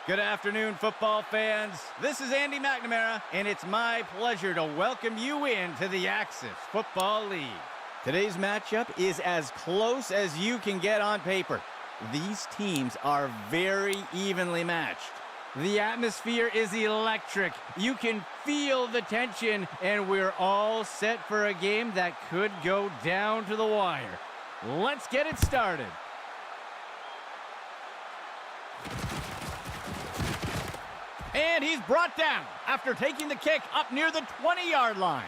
Good afternoon, football fans. This is Andy McNamara, and it's my pleasure to welcome you into the Axis Football League. Today's matchup is as close as you can get on paper. These teams are very evenly matched. The atmosphere is electric. You can feel the tension, and we're all set for a game that could go down to the wire. Let's get it started. And he's brought down after taking the kick up near the 20-yard line.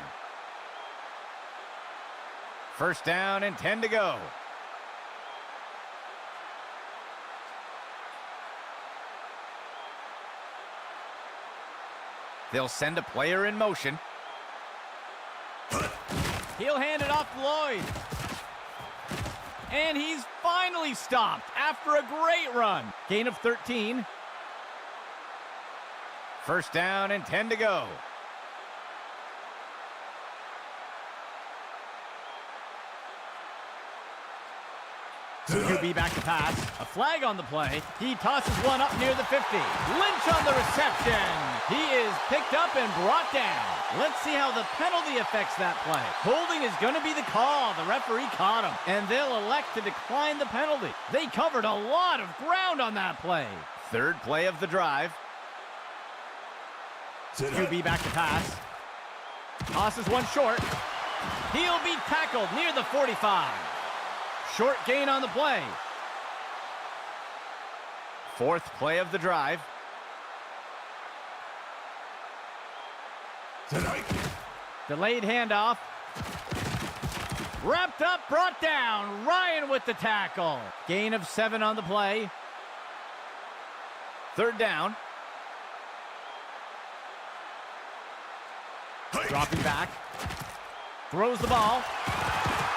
First down and 10 to go. They'll send a player in motion. He'll hand it off to Lloyd. And he's finally stopped after a great run. Gain of 13. First down and 10 to go. QB back to pass. A flag on the play. He tosses one up near the 50. Lynch on the reception. He is picked up and brought down. Let's see how the penalty affects that play. Holding is going to be the call. The referee caught him, and they'll elect to decline the penalty. They covered a lot of ground on that play. Third play of the drive. QB back to pass. Tosses one short. He'll be tackled near the 45. Short gain on the play. Fourth play of the drive. Delayed handoff. Wrapped up, brought down. Ryan with the tackle. Gain of 7 on the play. Third down. Dropping back. Throws the ball.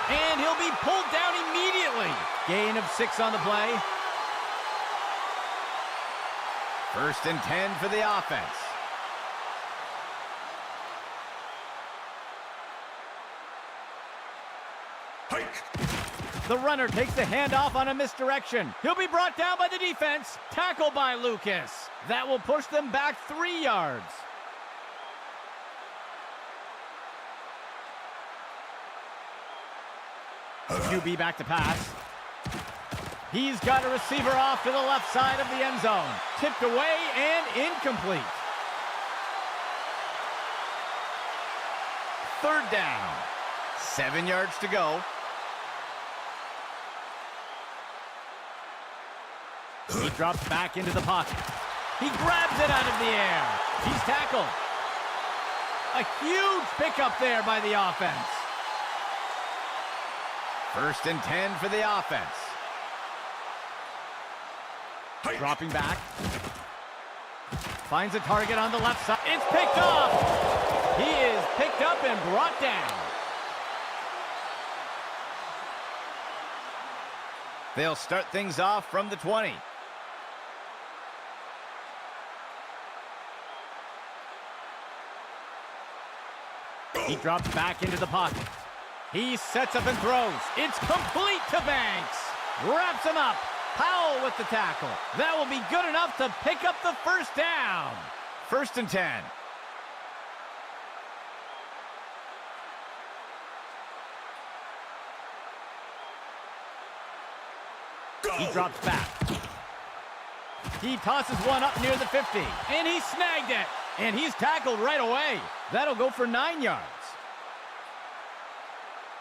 And he'll be pulled down immediately. Gain of 6 on the play. First and 10 for the offense. Hike. The runner takes the handoff on a misdirection. He'll be brought down by the defense. Tackled by Lucas. That will push them back 3 yards. QB back to pass. He's got a receiver off to the left side of the end zone. Tipped away and incomplete. Third down. 7 yards to go. He drops back into the pocket. He grabs it out of the air. He's tackled. A huge pickup there by the offense. First and 10 for the offense. Dropping back. Finds a target on the left side. It's picked off. He is picked up and brought down. They'll start things off from the 20. He drops back into the pocket. He sets up and throws. It's complete to Banks. Wraps him up. Powell with the tackle. That will be good enough to pick up the first down. First and 10. He drops back. He tosses one up near the 50. And he snagged it. And he's tackled right away. That'll go for 9 yards.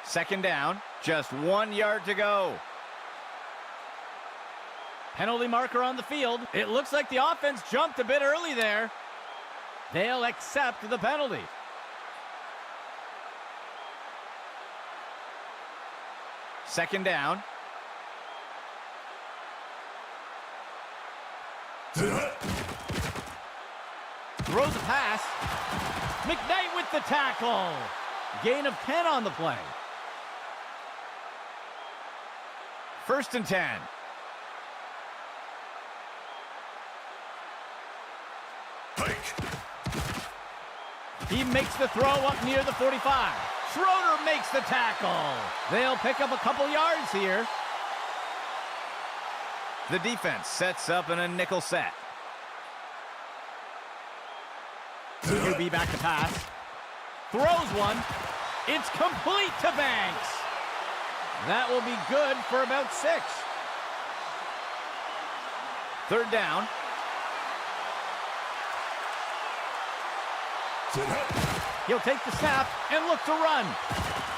Second down, just 1 yard to go. Penalty marker on the field. It looks like the offense jumped a bit early there. They'll accept the penalty. Second down. Throws a pass. McKnight with the tackle. Gain of 10 on the play. First and 10. He makes the throw up near the 45. Schroeder makes the tackle. They'll pick up a couple yards here. The defense sets up in a nickel set. QB back to pass. Throws one. It's complete to Banks. That will be good for about 6. Third down. He'll take the snap and look to run.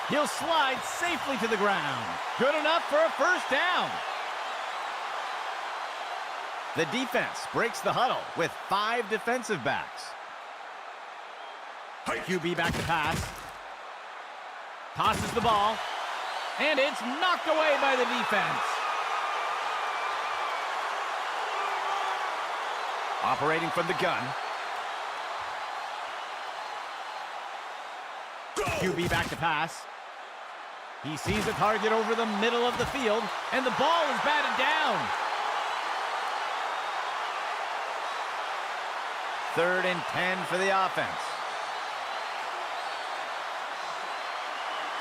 He'll slide safely to the ground. Good enough for a first down. The defense breaks the huddle with 5 defensive backs. QB back to pass. Tosses the ball. And it's knocked away by the defense. Operating from the gun. QB back to pass. He sees a target over the middle of the field, and the ball is batted down. 3rd and 10 for the offense.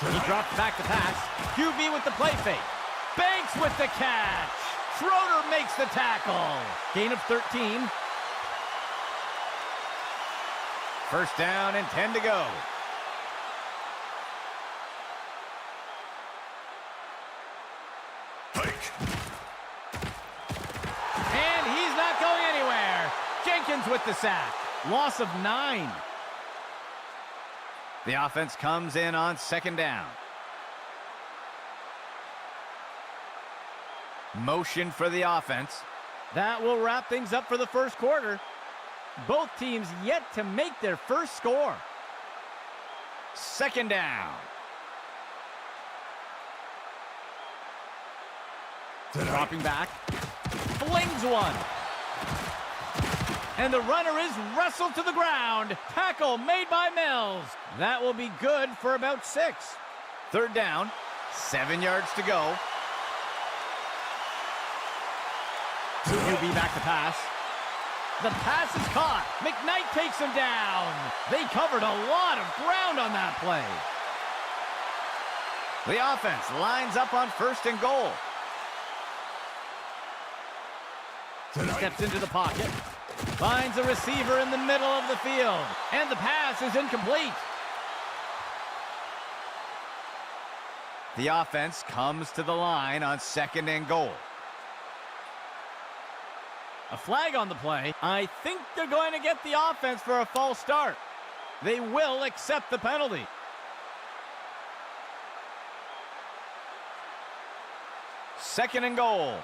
He drops back to pass. QB with the play fake. Banks with the catch. Schroeder makes the tackle. Gain of 13. First down and 10 to go. And he's not going anywhere. Jenkins with the sack. Loss of 9. The offense comes in on 2nd down. Motion for the offense. That will wrap things up for the first quarter. Both teams yet to make their first score. 2nd down. Dropping back. Flings one. And the runner is wrestled to the ground. Tackle made by Mills. That will be good for about 6. 3rd down. 7 yards to go. QB back to pass. The pass is caught. McKnight takes him down. They covered a lot of ground on that play. The offense lines up on 1st and goal. He steps into the pocket. Finds a receiver in the middle of the field. And the pass is incomplete. The offense comes to the line on 2nd and goal. A flag on the play. I think they're going to get the offense for a false start. They will accept the penalty. Second and goal.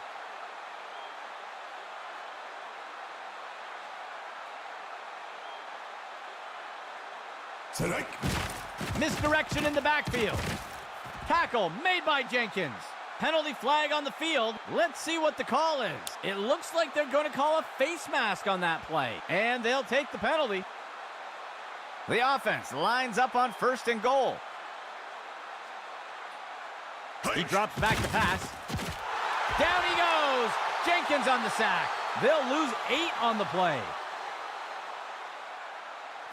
Misdirection in the backfield. Tackle made by Jenkins. Penalty flag on the field. Let's see what the call is. It looks like they're going to call a face mask on that play, and they'll take the penalty. The offense lines up on 1st and goal. He drops back to pass. Down he goes. Jenkins on the sack. They'll lose 8 on the play.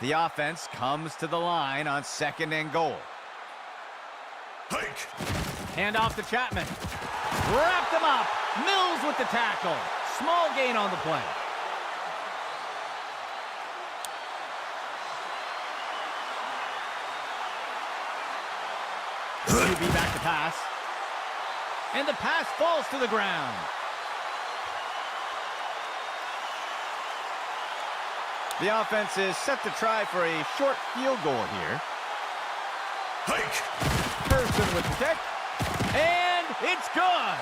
The offense comes to the line on 2nd and goal. Hand off to Chapman. Wrapped him up. Mills with the tackle. Small gain on the play. QB back to pass. And the pass falls to the ground. The offense is set to try for a short field goal here. Person with the kick. And it's good.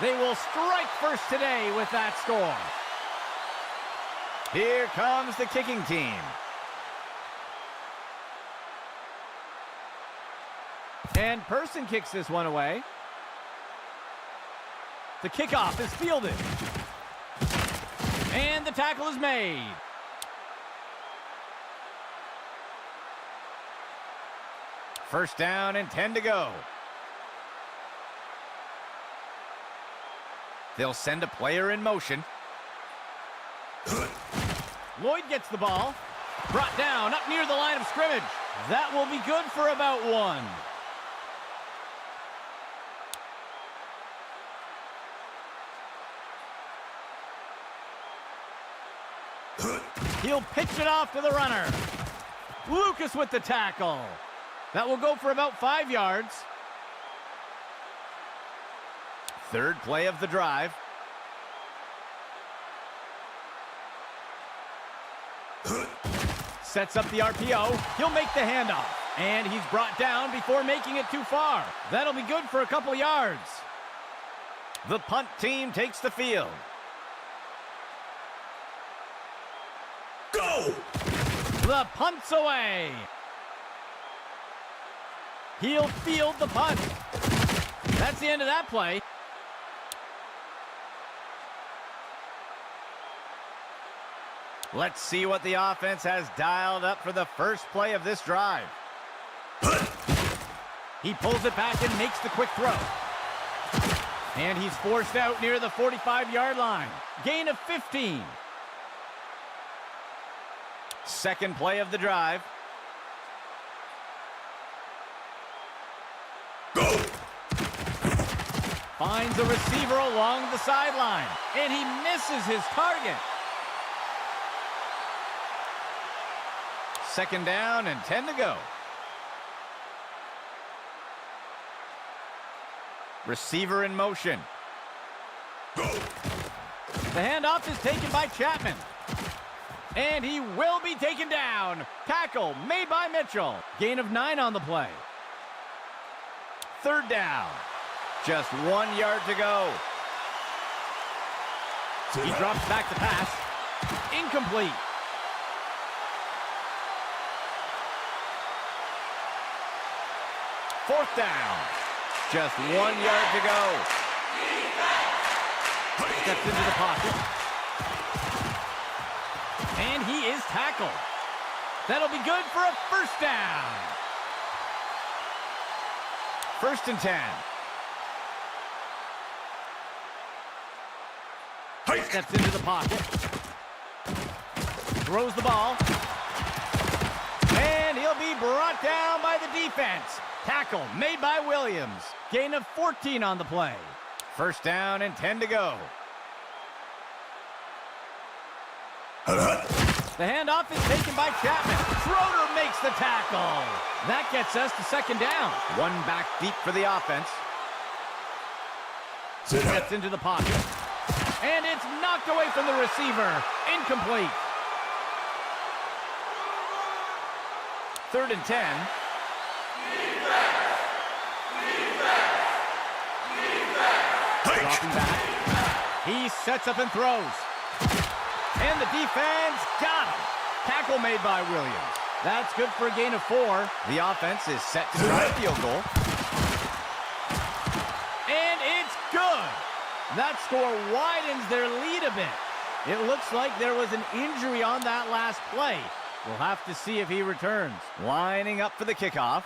They will strike first today with that score. Here comes the kicking team. And Person kicks this one away. The kickoff is fielded. And the tackle is made. First down and 10 to go. They'll send a player in motion. Lloyd gets the ball. Brought down up near the line of scrimmage. That will be good for about 1. He'll pitch it off to the runner. Lucas with the tackle. That will go for about 5 yards. Third play of the drive. Sets up the RPO. He'll make the handoff. And he's brought down before making it too far. That'll be good for a couple yards. The punt team takes the field. Go! The punt's away. He'll field the punt. That's the end of that play. Let's see what the offense has dialed up for the first play of this drive. He pulls it back and makes the quick throw. And he's forced out near the 45-yard line. Gain of 15. Second play of the drive. Go! Finds a receiver along the sideline. And he misses his target. Second down and 10 to go. Receiver in motion. Go! The handoff is taken by Chapman. And he will be taken down. Tackle made by Mitchell. Gain of 9 on the play. Third down. Just 1 yard to go. He drops back to pass. Incomplete. Fourth down. Just 1 yard to go. Steps into the pocket. And he is tackled. That'll be good for a first down. First and 10. Steps into the pocket. Throws the ball. And he'll be brought down by the defense. Tackle made by Williams. Gain of 14 on the play. First down and 10 to go. The handoff is taken by Chapman. Schroeder makes the tackle. That gets us to second down. One back deep for the offense. Steps into the pocket. And it's knocked away from the receiver. Incomplete. Third and 10. Dropping back. He sets up and throws. And the defense got him. Tackle made by Williams. That's good for a gain of 4. The offense is set to try a field goal. And it's good. That score widens their lead a bit. It looks like there was an injury on that last play. We'll have to see if he returns. Lining up for the kickoff.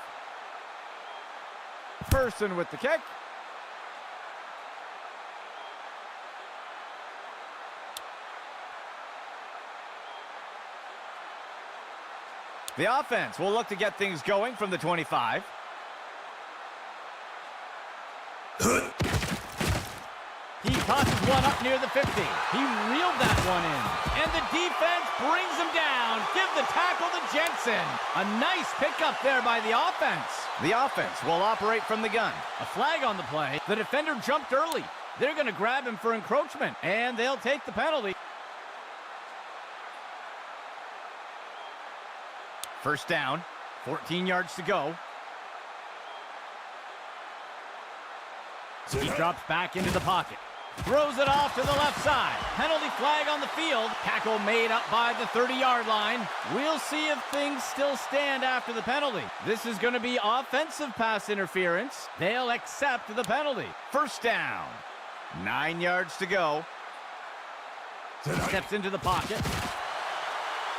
Person with the kick. The offense will look to get things going from the 25. He tosses one up near the 50. He reeled that one in. And the defense brings him down. Give the tackle to Jensen. A nice pickup there by the offense. The offense will operate from the gun. A flag on the play. The defender jumped early. They're going to grab him for encroachment. And they'll take the penalty. First down, 14 yards to go. He drops back into the pocket. Throws it off to the left side. Penalty flag on the field. Tackle made up by the 30-yard line. We'll see if things still stand after the penalty. This is going to be offensive pass interference. They'll accept the penalty. First down, 9 yards to go. Steps into the pocket.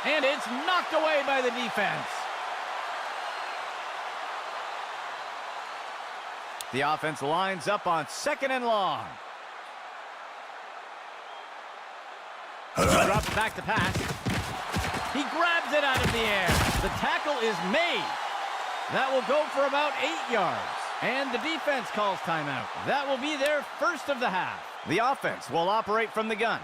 And it's knocked away by the defense. The offense lines up on second and long. He drops back to pass. He grabs it out of the air. The tackle is made. That will go for about 8 yards. And the defense calls timeout. That will be their first of the half. The offense will operate from the gun.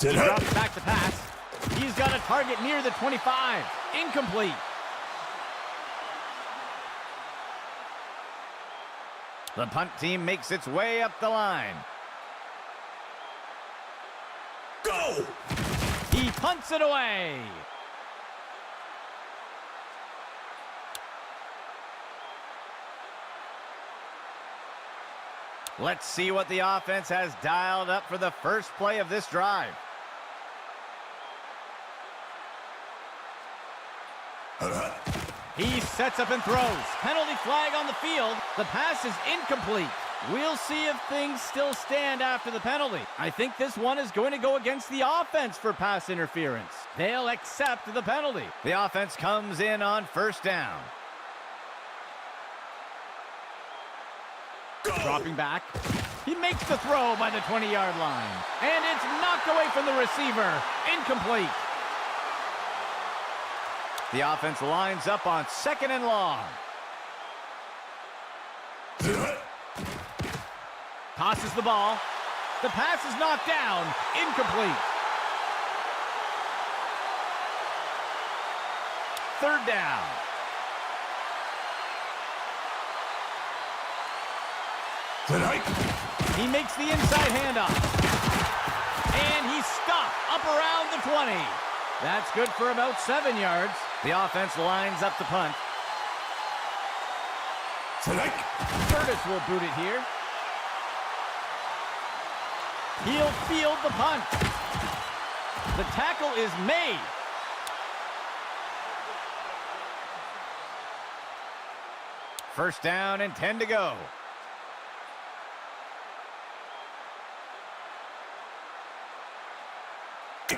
He drops back to pass. He's got a target near the 25. Incomplete. The punt team makes its way up the line. Go! He punts it away. Let's see what the offense has dialed up for the first play of this drive. He sets up and throws. Penalty flag on the field. The pass is incomplete. We'll see if things still stand after the penalty. I think this one is going to go against the offense for pass interference. They'll accept the penalty. The offense comes in on first down. Go! Dropping back. He makes the throw by the 20-yard line. And it's knocked away from the receiver. Incomplete. The offense lines up on second and long. Tosses the ball. The pass is knocked down. Incomplete. Third down. He makes the inside handoff. And he's stopped up around the 20. That's good for about 7 yards. The offense lines up to punt. Curtis will boot it here. He'll field the punt. The tackle is made. First down and 10 to go.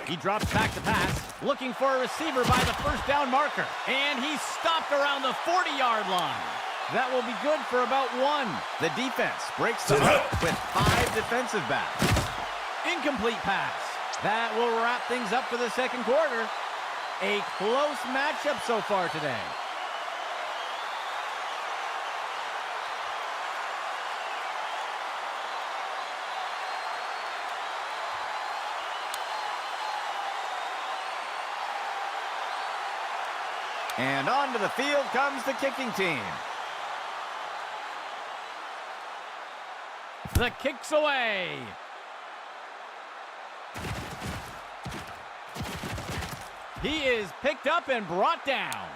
He drops back to pass, looking for a receiver by the first down marker. And he's stopped around the 40-yard line. That will be good for about 1. The defense breaks the hunt with 5 defensive backs. Incomplete pass. That will wrap things up for the second quarter. A close matchup so far today. And onto the field comes the kicking team. The kick's away. He is picked up and brought down.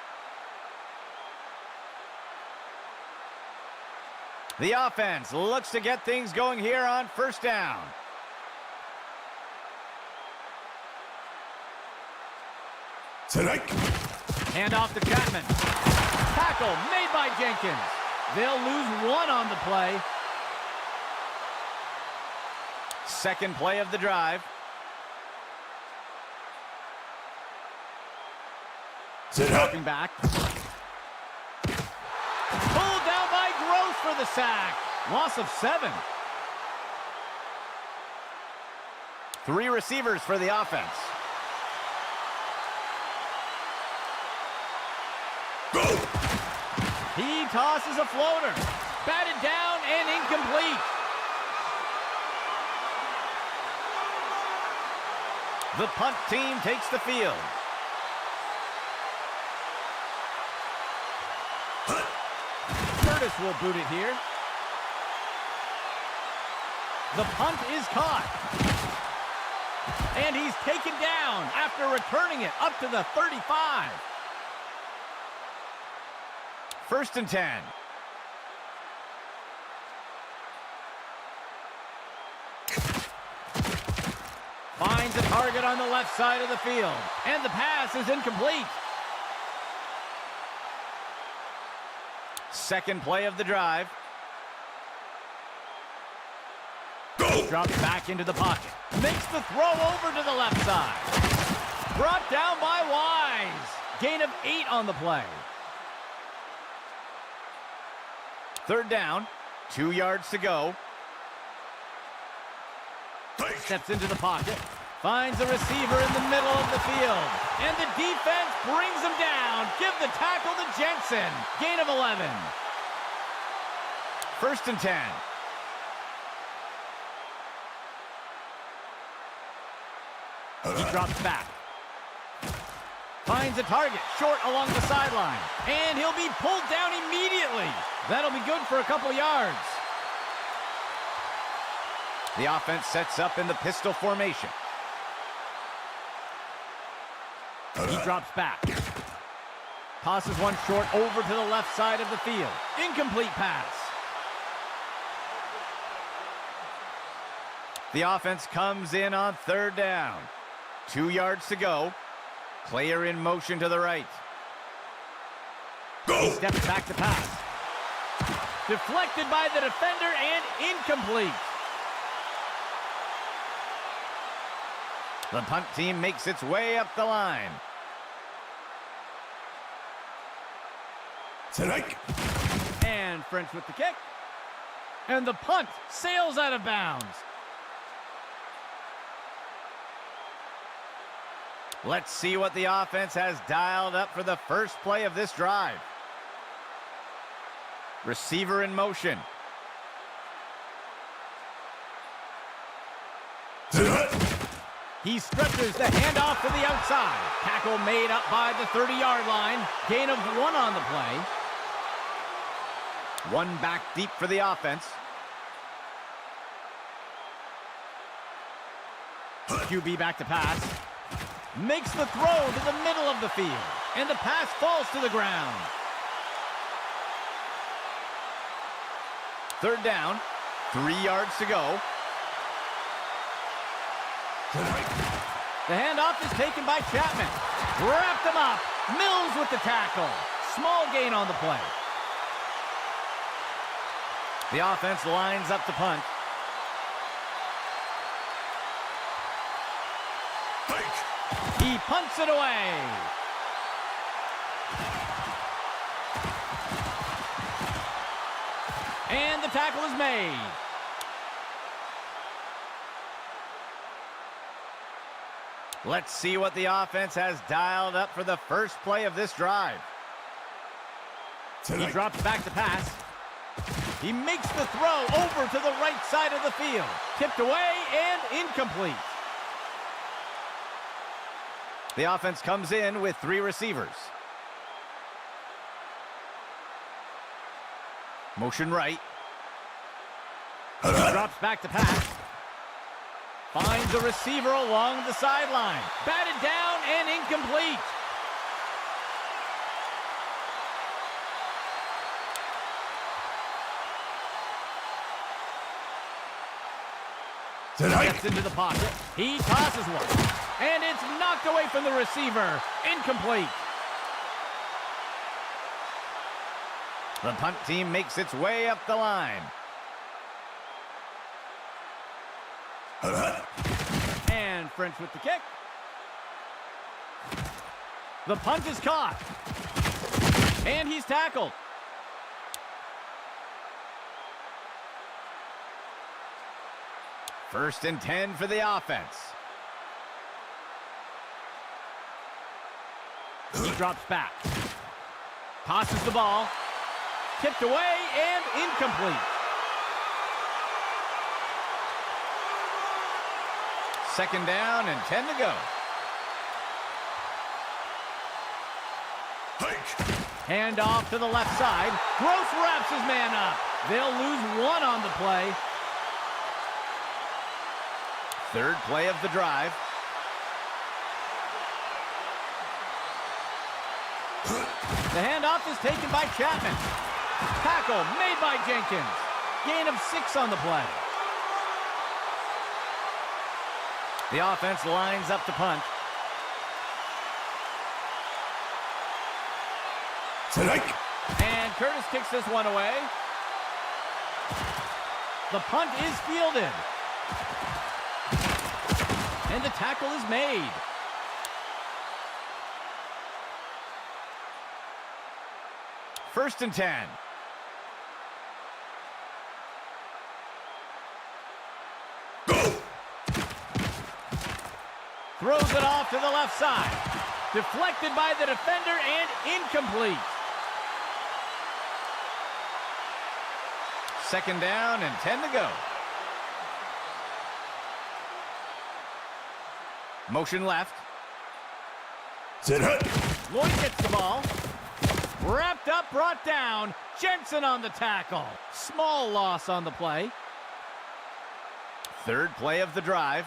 The offense looks to get things going here on first down. Hand off to Chapman. Tackle made by Jenkins. They'll lose 1 on the play. Second play of the drive. Dropping back. Pulled down by Gross for the sack. Loss of 7. 3 receivers for the offense. Go! He tosses a floater. Batted down and incomplete. The punt team takes the field. Curtis will boot it here. The punt is caught. And he's taken down after returning it up to the 35. First and 10. Finds a target on the left side of the field. And the pass is incomplete. Second play of the drive. Go! Drops back into the pocket. Makes the throw over to the left side. Brought down by Wise. Gain of 8 on the play. Third down. 2 yards to go. Steps into the pocket. Finds a receiver in the middle of the field. And the defense brings him down. Give the tackle to Jensen. Gain of 11. First and 10. He drops back. Finds a target short along the sideline. And he'll be pulled down immediately. That'll be good for a couple yards. The offense sets up in the pistol formation. He drops back. Tosses one short over to the left side of the field. Incomplete pass. The offense comes in on third down. 2 yards to go. Player in motion to the right. Go! He steps back to pass. Deflected by the defender and incomplete. The punt team makes its way up the line. Strike! And French with the kick. And the punt sails out of bounds. Let's see what the offense has dialed up for the first play of this drive. Receiver in motion. He stretches the handoff to the outside. Tackle made up by the 30-yard line. Gain of 1 on the play. 1 back deep for the offense. QB back to pass. Makes the throw to the middle of the field. And the pass falls to the ground. Third down. 3 yards to go. The handoff is taken by Chapman. Wrapped him up. Mills with the tackle. Small gain on the play. The offense lines up to punt. He punts it away. And the tackle is made. Let's see what the offense has dialed up for the first play of this drive. He drops back to pass. He makes the throw over to the right side of the field. Tipped away and incomplete. The offense comes in with 3 receivers. Motion right. He drops back to pass. Finds a receiver along the sideline. Batted down and incomplete. Gets into the pocket. He tosses one. And it's knocked away from the receiver. Incomplete. The punt team makes its way up the line. And French with the kick. The punt is caught. And he's tackled. First and 10 for the offense. He drops back. Tosses the ball. Tipped away and incomplete. Second down and 10 to go. Hand off to the left side. Gross wraps his man up. They'll lose 1 on the play. Third play of the drive. The handoff is taken by Chapman. Tackle made by Jenkins. Gain of 6 on the play. The offense lines up to punt. And Curtis kicks this one away. The punt is fielded. And the tackle is made. First and 10. Go! Throws it off to the left side. Deflected by the defender and incomplete. Second down and 10 to go. Motion left. Sit hut. Lloyd gets the ball. Wrapped up, brought down. Jensen on the tackle. Small loss on the play. Third play of the drive.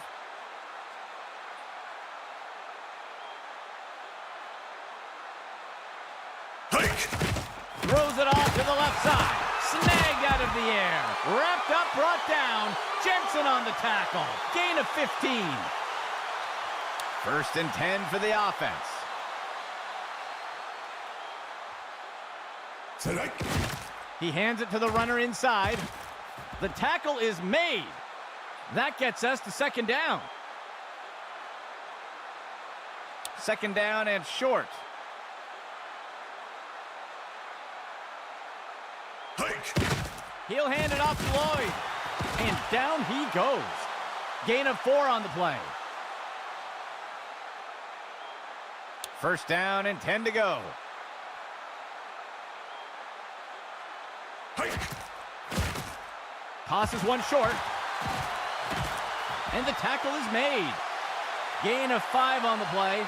Hike. Throws it off to the left side. Snagged out of the air. Wrapped up, brought down. Jensen on the tackle. Gain of 15. First and 10 for the offense. Sit hike. He hands it to the runner inside. The tackle is made. That gets us to second down. Second down and short. Hike. He'll hand it off to Lloyd. And down he goes. Gain of 4 on the play. First down and 10 to go. Hike. Tosses one short. And the tackle is made. Gain of 5 on the play.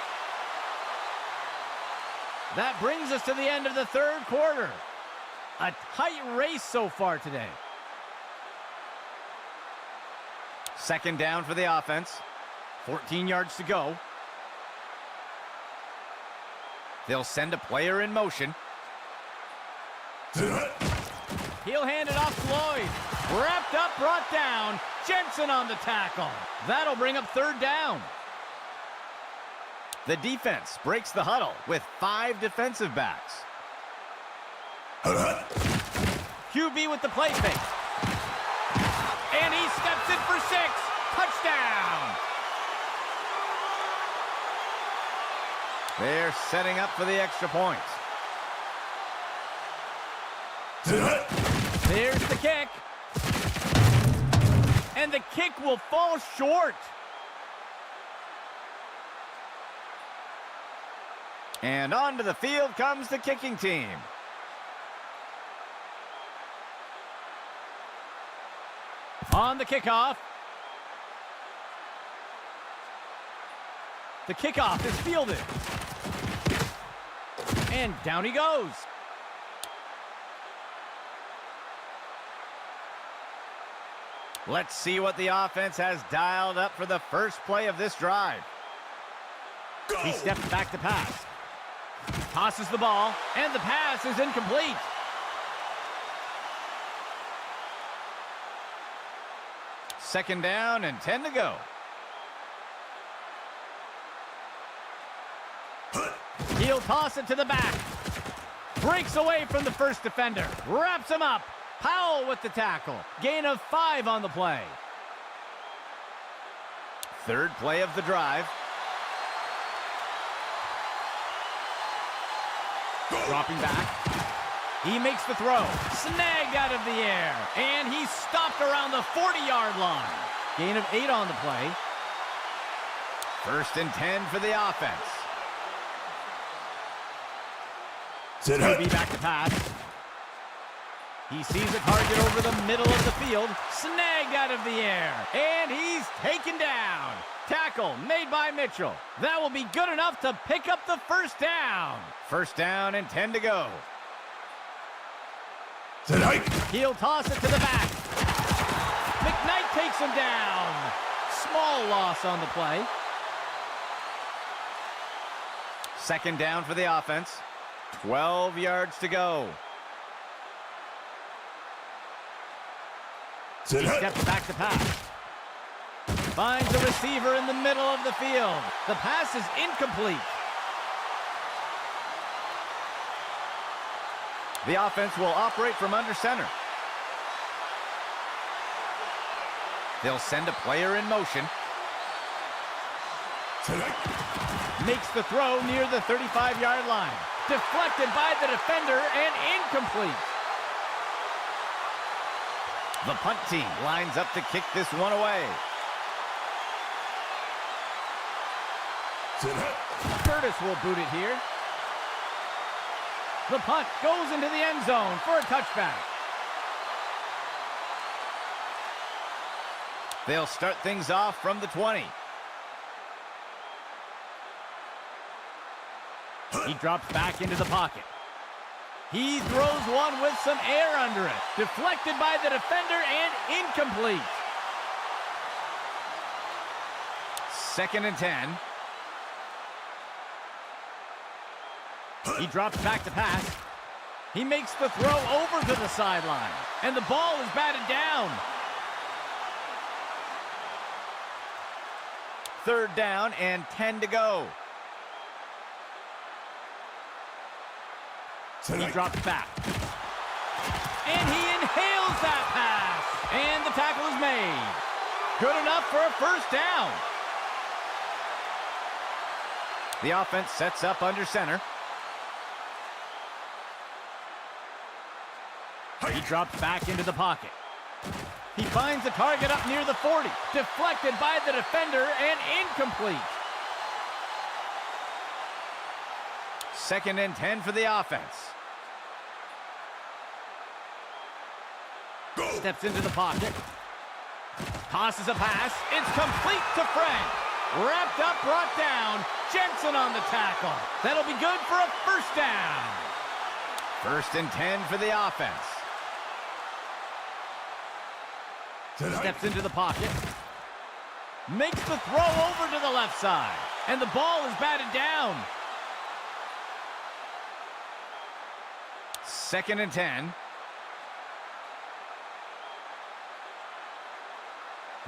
That brings us to the end of the third quarter. A tight race so far today. Second down for the offense. 14 yards to go. They'll send a player in motion. Sit hut. He'll hand it off to Lloyd. Wrapped up, brought down. Jensen on the tackle. That'll bring up third down. The defense breaks the huddle with 5 defensive backs. Hut hut. QB with the play fake. And he steps in for 6. Touchdown! They're setting up for the extra point. Sit hut. There's the kick. And the kick will fall short. And onto the field comes the kicking team. On the kickoff. The kickoff is fielded. And down he goes. Let's see what the offense has dialed up for the first play of this drive. Go. He steps back to pass. Tosses the ball, and the pass is incomplete. Second down and 10 to go. He'll toss it to the back. Breaks away from the first defender. Wraps him up. Powell with the tackle. Gain of 5 on the play. Third play of the drive. Dropping back. He makes the throw. Snagged out of the air. And he's stopped around the 40-yard line. Gain of 8 on the play. First and 10 for the offense. Sit He'll hut. be back to pass. He sees a target over the middle of the field. Snagged out of the air. And he's taken down. Tackle made by Mitchell. That will be good enough to pick up the first down. First down and 10 to go. Sit hike. He'll toss it to the back. McKnight takes him down. Small loss on the play. Second down for the offense. 12 yards to go. Sit He hut. steps back to pass. Finds the receiver in the middle of the field. The pass is incomplete. The offense will operate from under center. They'll send a player in motion. Sit hike. Makes the throw near the 35-yard line. Deflected by the defender and incomplete. The punt team lines up to kick this one away. Sit hut. Curtis will boot it here. The punt goes into the end zone for a touchback. They'll start things off from the 20. He drops back into the pocket. He throws one with some air under it. Deflected by the defender and incomplete. 2nd and 10. He drops back to pass. He makes the throw over to the sideline. And the ball is batted down. 3rd down and 10 to go. He drops back. And he inhales that pass. And the tackle is made. Good enough for a 1st down. The offense sets up under center. He drops back into the pocket. He finds the target up near the 40. Deflected by the defender and incomplete. 2nd and 10 for the offense. Steps into the pocket. Tosses a pass. It's complete to Frank. Wrapped up, brought down. Jensen on the tackle. That'll be good for a 1st down. 1st and 10 for the offense. Steps into the pocket. Makes the throw over to the left side. And the ball is batted down. 2nd and 10.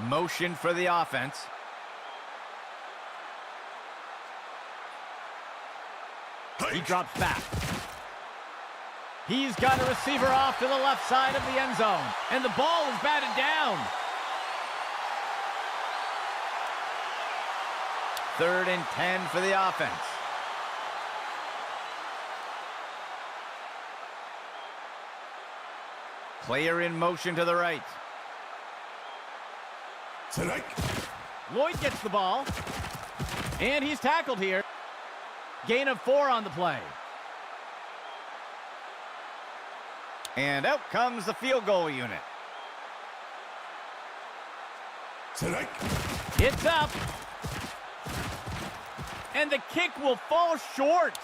Motion for the offense. He drops back. He's got a receiver off to the left side of the end zone. And the ball is batted down. 3rd and 10 for the offense. Player in motion to the right. Lloyd gets the ball. And he's tackled here. Gain of 4 on the play. And out comes the field goal unit. It's up. And the kick will fall short.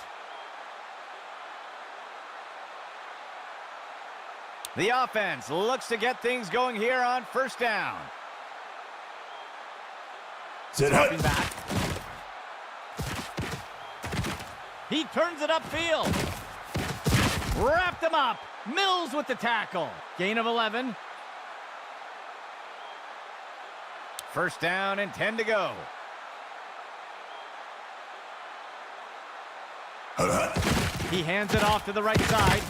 The offense looks to get things going here on 1st down. Dropping back. He turns it upfield. Wrapped him up. Mills with the tackle. Gain of 11. 1st down and 10 to go. He hands it off to the right side.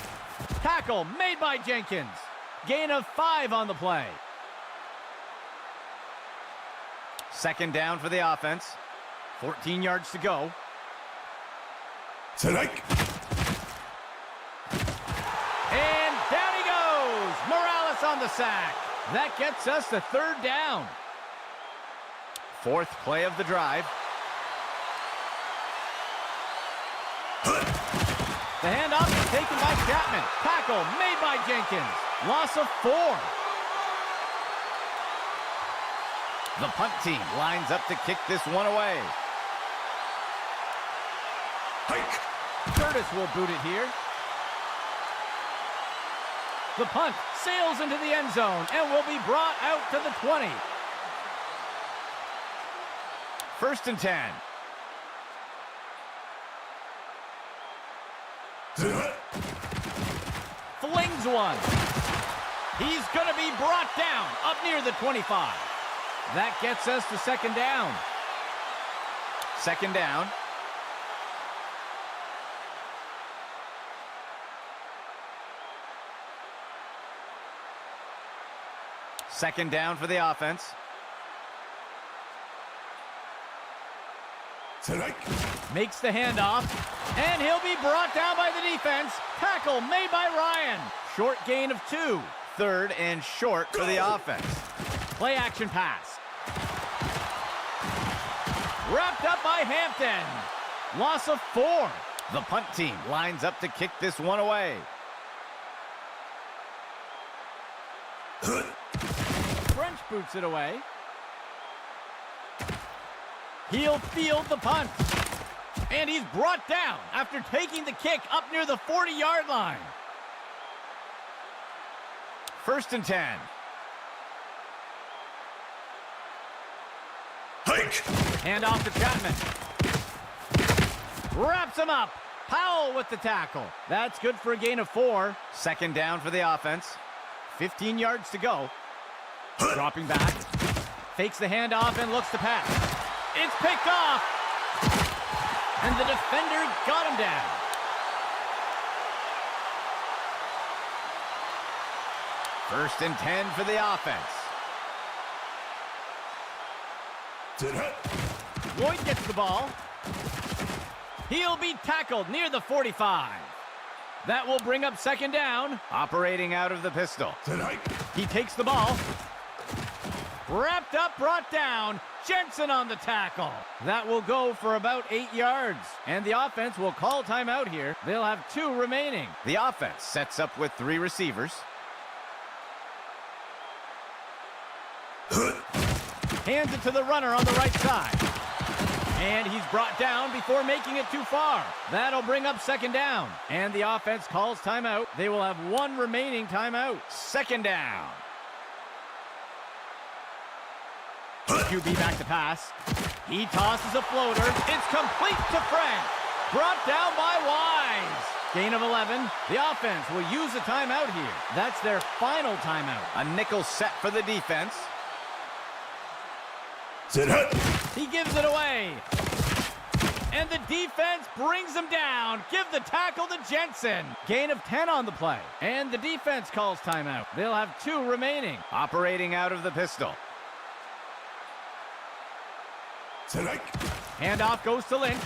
Tackle made by Jenkins. Gain of 5 on the play. 2nd down for the offense. 14 yards to go. And down he goes. Morales on the sack. That gets us to 3rd down. 4th play of the drive. The handoff is taken by Chapman. Tackle made by Jenkins. Loss of 4. The punt team lines up to kick this one away. Curtis will boot it here. The punt sails into the end zone and will be brought out to the 20. 1st and 10. Flings one. He's going to be brought down up near the 25. That gets us to 2nd down. 2nd down. Second down for the offense. Makes the handoff, and he'll be brought down by the defense. Tackle made by Ryan. Short gain of 2. 3rd and short for the offense. Play action pass. Wrapped up by Hampton. Loss of 4. The punt team lines up to kick this one away. French boots it away. He'll field the punt. And he's brought down after taking the kick up near the 40-yard line. 1st and 10. Hike. Hand off to Chapman. Wraps him up. Powell with the tackle. That's good for a gain of 4. 2nd down for the offense. 15 yards to go. Dropping back. Fakes the handoff and looks to pass. It's picked off. And the defender got him down. First and 10 for the offense. Lloyd gets the ball. He'll be tackled near the 45. That will bring up 2nd down. Operating out of the pistol. He takes the ball. Wrapped up, brought down. Jensen on the tackle. That will go for about 8 yards. And the offense will call timeout here. They'll have 2 remaining. The offense sets up with 3 receivers. Hands it to the runner on the right side. And he's brought down before making it too far. That'll bring up 2nd down. And the offense calls timeout. They will have 1 remaining timeout. 2nd down. QB back to pass. He tosses a floater. It's complete to Frank. Brought down by Wise. Gain of 11. The offense will use a timeout here. That's their final timeout. A nickel set for the defense. He gives it away. And the defense brings him down. Give the tackle to Jensen. Gain of 10 on the play. And the defense calls timeout. They'll have 2 remaining. Operating out of the pistol. Handoff goes to Lynch.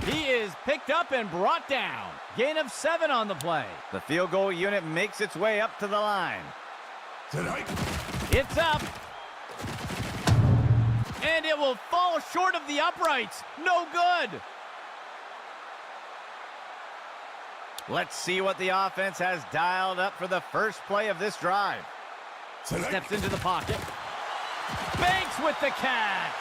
He is picked up and brought down. Gain of 7 on the play. The field goal unit makes its way up to the line. It's up. And it will fall short of the uprights. No good. Let's see what the offense has dialed up for the first play of this drive. Steps into the pocket. Banks with the catch.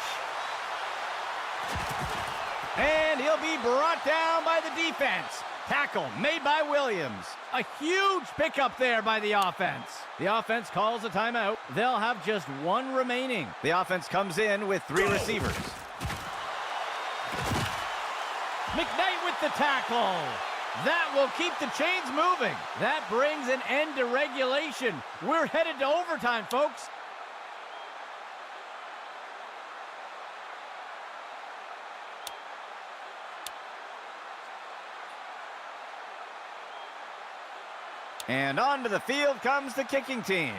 And he'll be brought down by the defense. Tackle made by Williams. A huge pickup there by the offense. The offense calls a timeout. They'll have just 1 remaining. The offense comes in with 3 receivers. McKnight with the tackle. That will keep the chains moving. That brings an end to regulation. We're headed to overtime, folks. And onto the field comes the kicking team.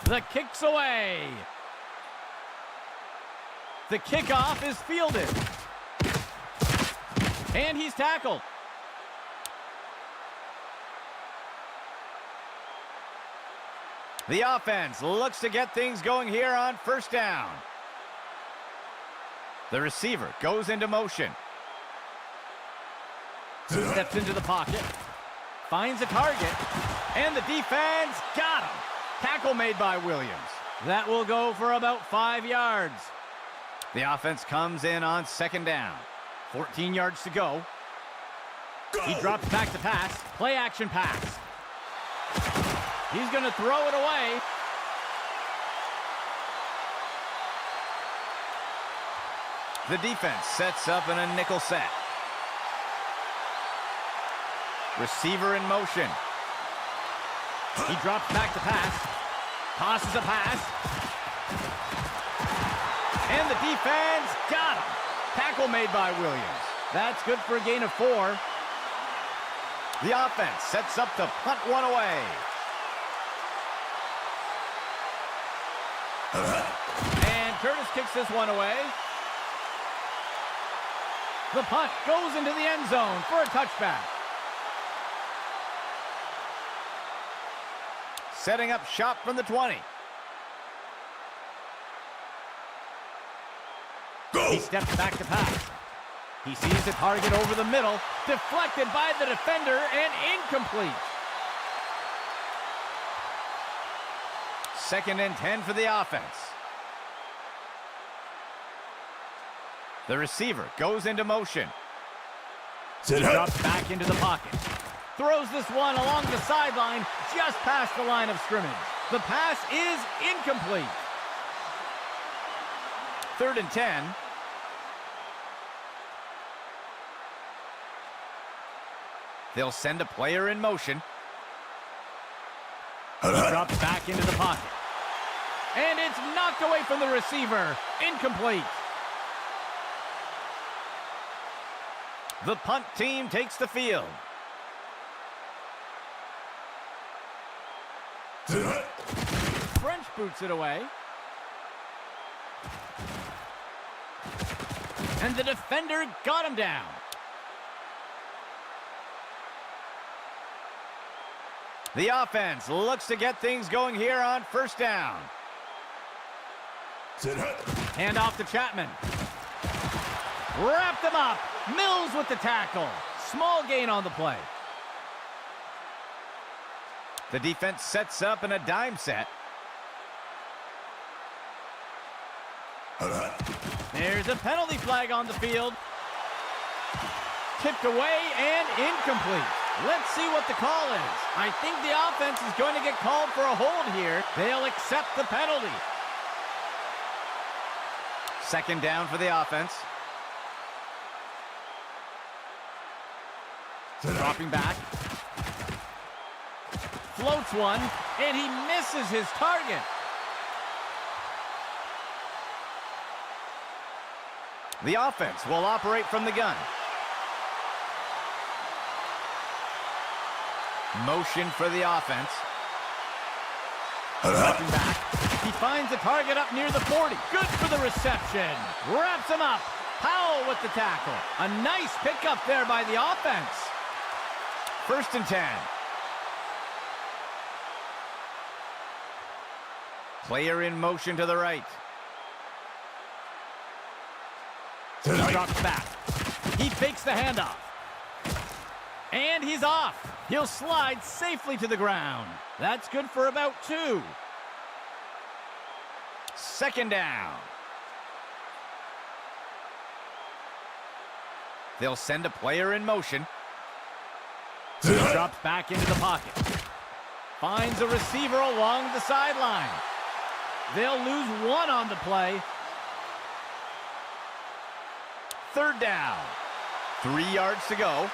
The kick's away. The kickoff is fielded. And he's tackled. The offense looks to get things going here on 1st down. The receiver goes into motion. Steps into the pocket. Finds a target. And the defense got him. Tackle made by Williams. That will go for about 5 yards. The offense comes in on 2nd down. 14 yards to go. He drops back to pass. Play action pass. He's going to throw it away. The defense sets up in a nickel set. Receiver in motion. He drops back to pass. Tosses a pass. And the defense got him. Tackle made by Williams. That's good for a gain of 4. The offense sets up to punt one away. And Curtis kicks this one away. The punt goes into the end zone for a touchback. Setting up shop from the 20. Go. He steps back to pass. He sees the target over the middle, deflected by the defender and incomplete. Second and 10 for the offense. The receiver goes into motion. Sit He up. drops back into the pocket. Throws this one along the sideline, just past the line of scrimmage. The pass is incomplete. Third and 10. They'll send a player in motion. He drops back into the pocket. And it's knocked away from the receiver. Incomplete. The punt team takes the field. Sit up. French boots it away. And the defender got him down. The offense looks to get things going here on first down. Sit up. Hand off to Chapman. Wrapped him up. Mills with the tackle. Small gain on the play. The defense sets up in a dime set. There's a penalty flag on the field. Tipped away and incomplete. Let's see what the call is. I think the offense is going to get called for a hold here. They'll accept the penalty. Second down for the offense. Dropping back. Floats one, and he misses his target. The offense will operate from the gun. Motion for the offense. Dropping back. He finds a target up near the 40. Good for the reception. Wraps him up. Powell with the tackle. A nice pickup there by the offense. First and 10. Player in motion to the right. He drops back. He fakes the handoff. And he's off. He'll slide safely to the ground. That's good for about 2. Second down. They'll send a player in motion. He drops back into the pocket. Finds a receiver along the sideline. They'll lose 1 on the play. Third down. 3 yards to go.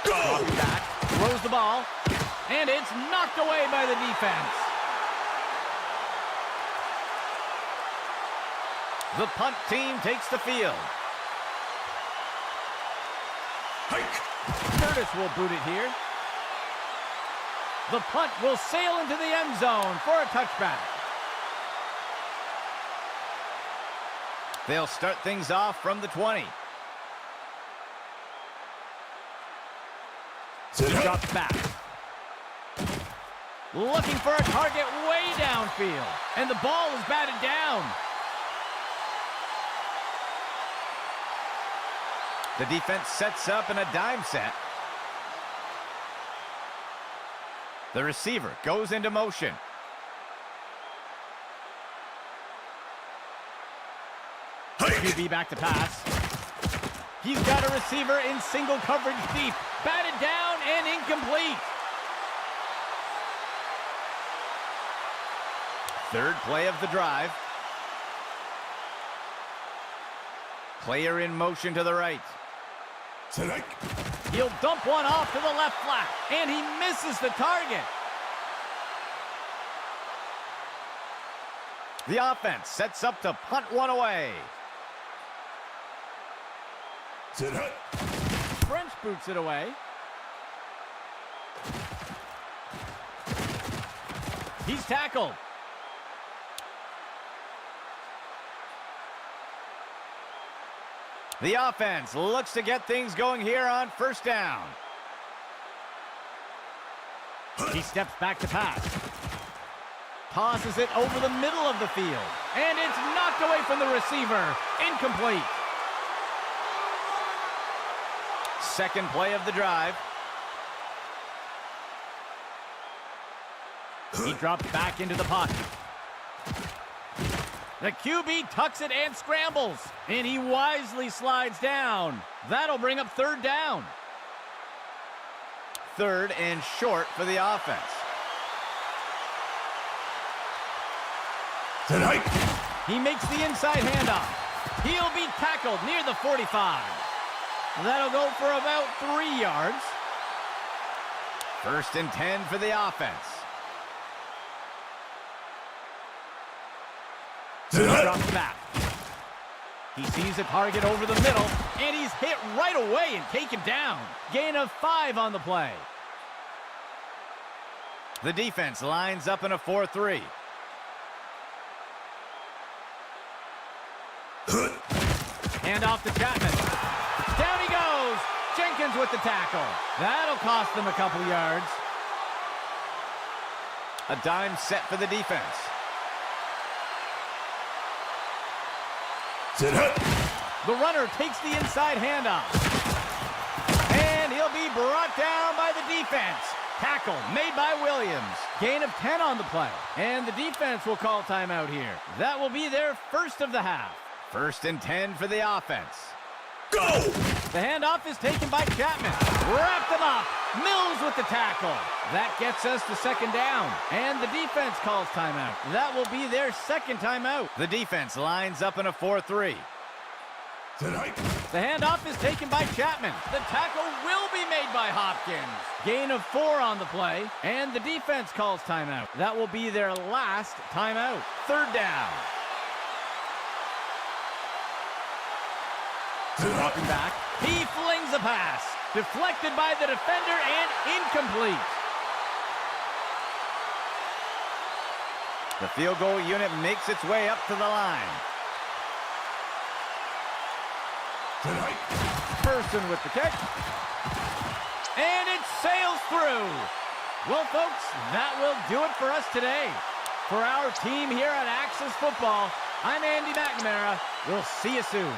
Dropping back, throws the ball, and it's knocked away by the defense. The punt team takes the field. Hike. Curtis will boot it here. The punt will sail into the end zone for a touchback. They'll start things off from the 20. He drops back. Looking for a target way downfield. And the ball is batted down. The defense sets up in a dime set. The receiver goes into motion. QB back to pass. He's got a receiver in single coverage deep. Batted down and incomplete. Third play of the drive. Player in motion to the right. He'll dump one off to the left flat, and he misses the target. The offense sets up to punt one away. French boots it away. He's tackled. The offense looks to get things going here on first down. He steps back to pass. Tosses it over the middle of the field. And it's knocked away from the receiver. Incomplete. Second play of the drive. He drops back into the pocket. The QB tucks it and scrambles, and he wisely slides down. That'll bring up third down. Third and short for the offense. Tonight. He makes the inside handoff. He'll be tackled near the 45. That'll go for about 3 yards. First and 10 for the offense. He drops back. He sees a target over the middle, and he's hit right away and taken down. Gain of 5 on the play. The defense lines up in a 4-3. Hand off to Chapman. Down he goes. Jenkins with the tackle. That'll cost them a couple yards. A dime set for the defense. The runner takes the inside handoff. And he'll be brought down by the defense. Tackle made by Williams. Gain of 10 on the play. And the defense will call timeout here. That will be their first of the half. First and 10 for the offense. Go! The handoff is taken by Chapman. Wrapped him up. Mills with the tackle. That gets us to second down. And the defense calls timeout. That will be their second timeout. The defense lines up in a 4-3. Tonight. The handoff is taken by Chapman. The tackle will be made by Hopkins. Gain of 4 on the play. And the defense calls timeout. That will be their last timeout. Third down. Walking back, he flings a pass. Deflected by the defender and incomplete. The field goal unit makes its way up to the line. Tonight. Person with the kick. And it sails through. Well, folks, that will do it for us today. For our team here at Axis Football, I'm Andy McNamara. We'll see you soon.